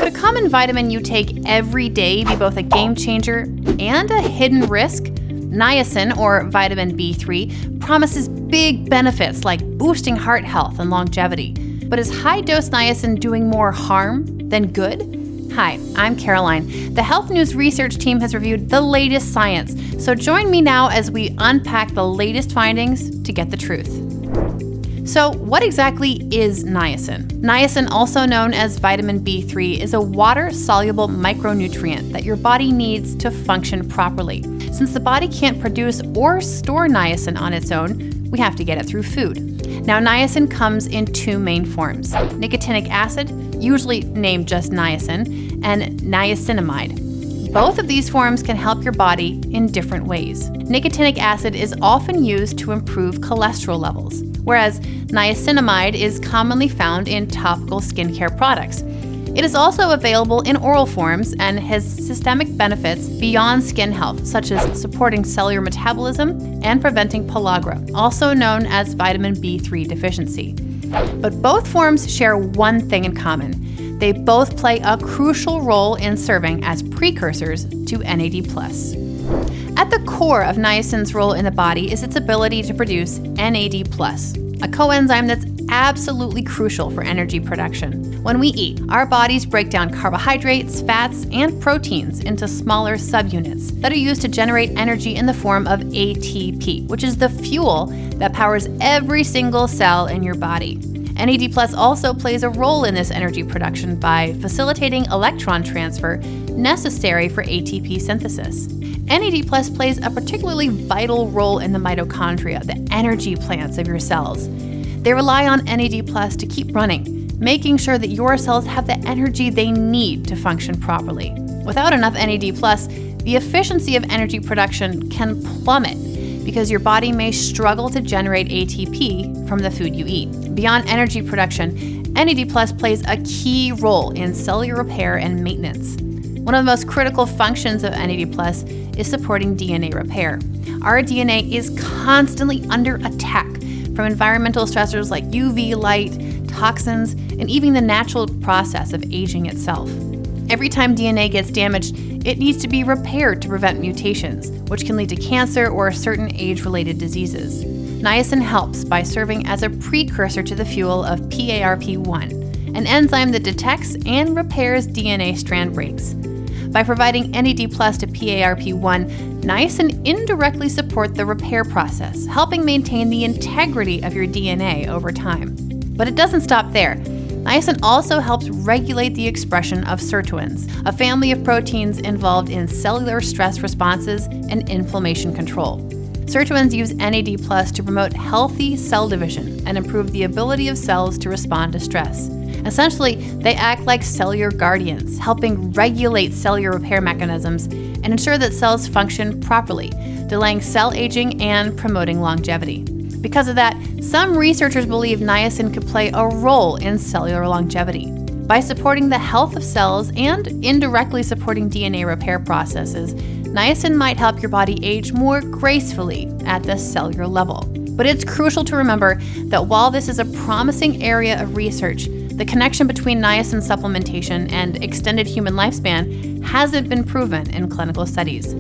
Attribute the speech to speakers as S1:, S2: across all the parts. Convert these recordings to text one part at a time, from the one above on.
S1: Could a common vitamin you take every day be both a game changer and a hidden risk? Niacin, or vitamin B3, promises big benefits like boosting heart health and longevity. But is high-dose niacin doing more harm than good? Hi, I'm Caroline. The Healthnews research team has reviewed the latest science, so join me now as we unpack the latest findings to get the truth. So, what exactly is niacin? Niacin, also known as vitamin B3, is a water-soluble micronutrient that your body needs to function properly. Since the body can't produce or store niacin on its own, we have to get it through food. Now, niacin comes in two main forms: nicotinic acid, usually named just niacin, and niacinamide. Both of these forms can help your body in different ways. Nicotinic acid is often used to improve cholesterol levels, whereas niacinamide is commonly found in topical skincare products. It is also available in oral forms and has systemic benefits beyond skin health, such as supporting cellular metabolism and preventing pellagra, also known as vitamin B3 deficiency. But both forms share one thing in common. They both play a crucial role in serving as precursors to NAD+. At the core of niacin's role in the body is its ability to produce NAD+, a coenzyme that's absolutely crucial for energy production. When we eat, our bodies break down carbohydrates, fats, and proteins into smaller subunits that are used to generate energy in the form of ATP, which is the fuel that powers every single cell in your body. NAD+ also plays a role in this energy production by facilitating electron transfer necessary for ATP synthesis. NAD+ plays a particularly vital role in the mitochondria, the energy plants of your cells. They rely on NAD+ to keep running, making sure that your cells have the energy they need to function properly. Without enough NAD+, the efficiency of energy production can plummet because your body may struggle to generate ATP from the food you eat. Beyond energy production, NAD+ plays a key role in cellular repair and maintenance. One of the most critical functions of NAD+ is supporting DNA repair. Our DNA is constantly under attack from environmental stressors like UV light, toxins, and even the natural process of aging itself. Every time DNA gets damaged, it needs to be repaired to prevent mutations, which can lead to cancer or certain age-related diseases. Niacin helps by serving as a precursor to the fuel of PARP1, an enzyme that detects and repairs DNA strand breaks. By providing NAD+ to PARP1, niacin indirectly supports the repair process, helping maintain the integrity of your DNA over time. But it doesn't stop there. Niacin also helps regulate the expression of sirtuins, a family of proteins involved in cellular stress responses and inflammation control. Sirtuins use NAD+ to promote healthy cell division and improve the ability of cells to respond to stress. Essentially, they act like cellular guardians, helping regulate cellular repair mechanisms and ensure that cells function properly, delaying cell aging and promoting longevity. Because of that, some researchers believe niacin could play a role in cellular longevity. By supporting the health of cells and indirectly supporting DNA repair processes, niacin might help your body age more gracefully at the cellular level. But it's crucial to remember that while this is a promising area of research, the connection between niacin supplementation and extended human lifespan hasn't been proven in clinical studies.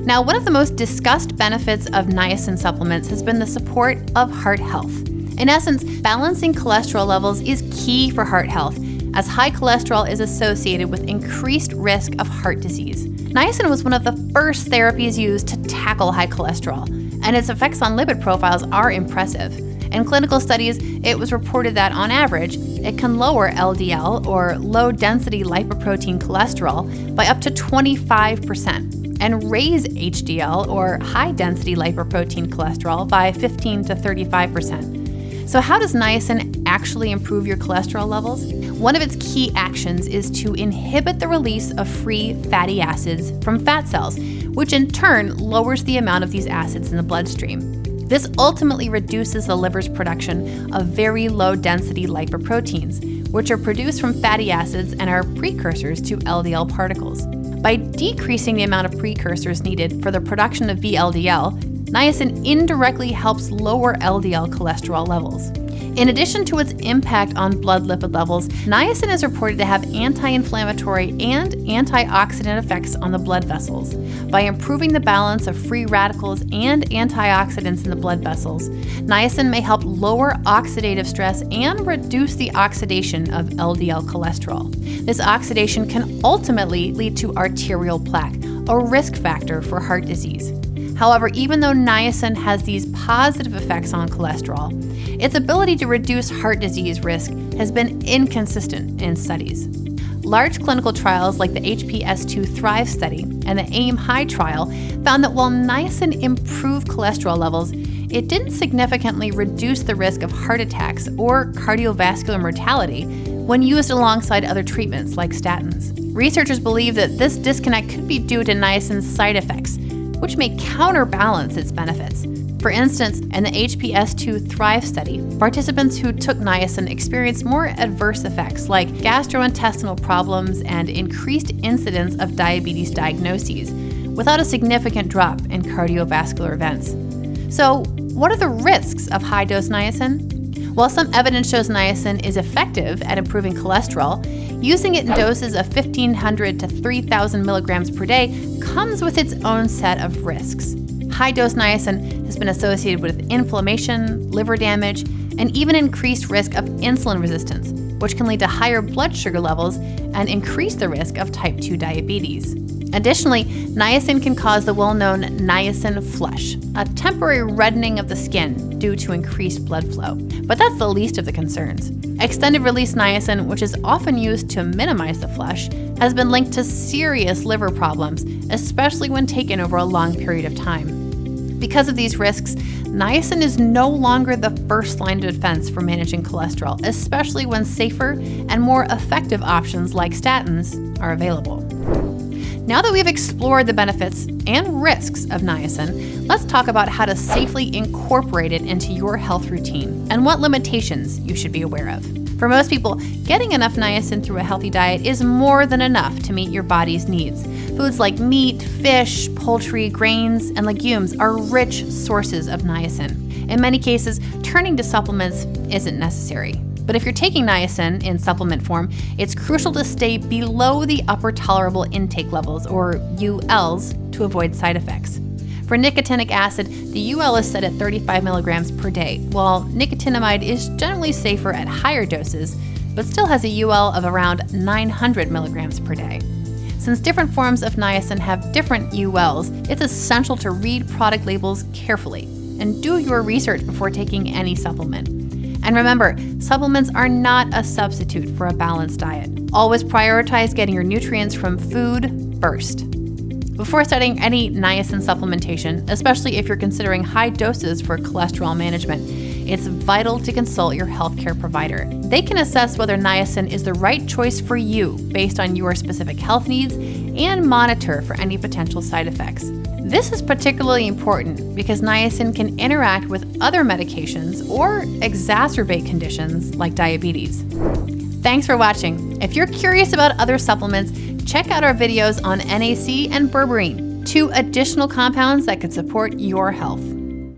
S1: Now, one of the most discussed benefits of niacin supplements has been the support of heart health. In essence, balancing cholesterol levels is key for heart health, as high cholesterol is associated with increased risk of heart disease. Niacin was one of the first therapies used to tackle high cholesterol, and its effects on lipid profiles are impressive. In clinical studies, it was reported that, on average, it can lower LDL, or low-density lipoprotein cholesterol, by up to 25%, and raise HDL, or high-density lipoprotein cholesterol, by 15 to 35%. So how does niacin actually improve your cholesterol levels? One of its key actions is to inhibit the release of free fatty acids from fat cells, which in turn lowers the amount of these acids in the bloodstream. This ultimately reduces the liver's production of very low-density lipoproteins, which are produced from fatty acids and are precursors to LDL particles. By decreasing the amount of precursors needed for the production of VLDL, niacin indirectly helps lower LDL cholesterol levels. In addition to its impact on blood lipid levels, niacin is reported to have anti-inflammatory and antioxidant effects on the blood vessels. By improving the balance of free radicals and antioxidants in the blood vessels, niacin may help lower oxidative stress and reduce the oxidation of LDL cholesterol. This oxidation can ultimately lead to arterial plaque, a risk factor for heart disease. However, even though niacin has these positive effects on cholesterol, its ability to reduce heart disease risk has been inconsistent in studies. Large clinical trials like the HPS2 Thrive study and the AIM-HIGH trial found that while niacin improved cholesterol levels, it didn't significantly reduce the risk of heart attacks or cardiovascular mortality when used alongside other treatments like statins. Researchers believe that this disconnect could be due to niacin's side effects, which may counterbalance its benefits. For instance, in the HPS2 Thrive study, participants who took niacin experienced more adverse effects like gastrointestinal problems and increased incidence of diabetes diagnoses, without a significant drop in cardiovascular events. So, what are the risks of high-dose niacin? While some evidence shows niacin is effective at improving cholesterol, using it in doses of 1,500 to 3,000 milligrams per day comes with its own set of risks. High-dose niacin has been associated with inflammation, liver damage, and even increased risk of insulin resistance, which can lead to higher blood sugar levels and increase the risk of type 2 diabetes. Additionally, niacin can cause the well-known niacin flush, a temporary reddening of the skin due to increased blood flow. But that's the least of the concerns. Extended-release niacin, which is often used to minimize the flush, has been linked to serious liver problems, especially when taken over a long period of time. Because of these risks, niacin is no longer the first line of defense for managing cholesterol, especially when safer and more effective options like statins are available. Now that we've explored the benefits and risks of niacin, let's talk about how to safely incorporate it into your health routine and what limitations you should be aware of. For most people, getting enough niacin through a healthy diet is more than enough to meet your body's needs. Foods like meat, fish, poultry, grains, and legumes are rich sources of niacin. In many cases, turning to supplements isn't necessary. But if you're taking niacin in supplement form, it's crucial to stay below the upper tolerable intake levels, or ULs, to avoid side effects. For nicotinic acid, the UL is set at 35 milligrams per day, while nicotinamide is generally safer at higher doses, but still has a UL of around 900 milligrams per day. Since different forms of niacin have different ULs, it's essential to read product labels carefully and do your research before taking any supplement. And remember, supplements are not a substitute for a balanced diet. Always prioritize getting your nutrients from food first. Before starting any niacin supplementation, especially if you're considering high doses for cholesterol management, it's vital to consult your healthcare provider. They can assess whether niacin is the right choice for you based on your specific health needs and monitor for any potential side effects. This is particularly important because niacin can interact with other medications or exacerbate conditions like diabetes. Thanks for watching. If you're curious about other supplements, check out our videos on NAC and berberine, 2 additional compounds that could support your health.